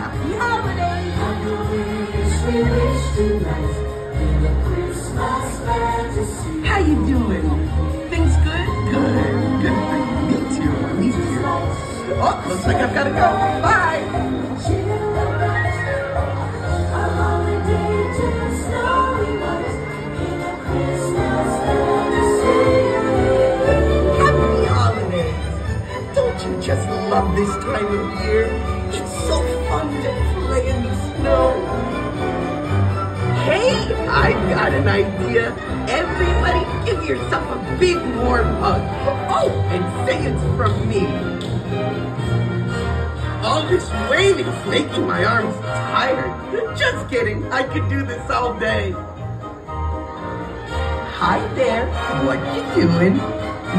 Happy holidays! We wish tonight in the Christmas fantasy. How you doing? Things good? Good. Good. Me too. Me too. Oh, looks like I've got to go. Bye. A holiday to snowy night in a Christmas fantasy. Happy holidays! Don't you just love this time of year? It's so fun to play in the snow. Hey, I've got an idea. Everybody give yourself a big warm hug. Oh, and say it's from me. All this waving's making my arms tired. Just kidding, I could do this all day. Hi there, what you doing?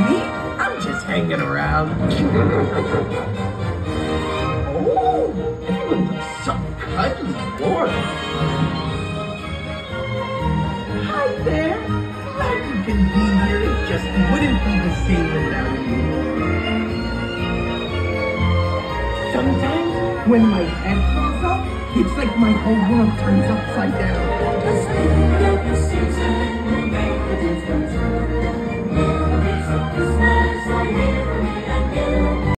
Me? I'm just hanging around. So cuddly warm. Hi there. Glad you can be here. It just wouldn't be the same without you. Sometimes when my head falls off, it's like my whole world turns upside down.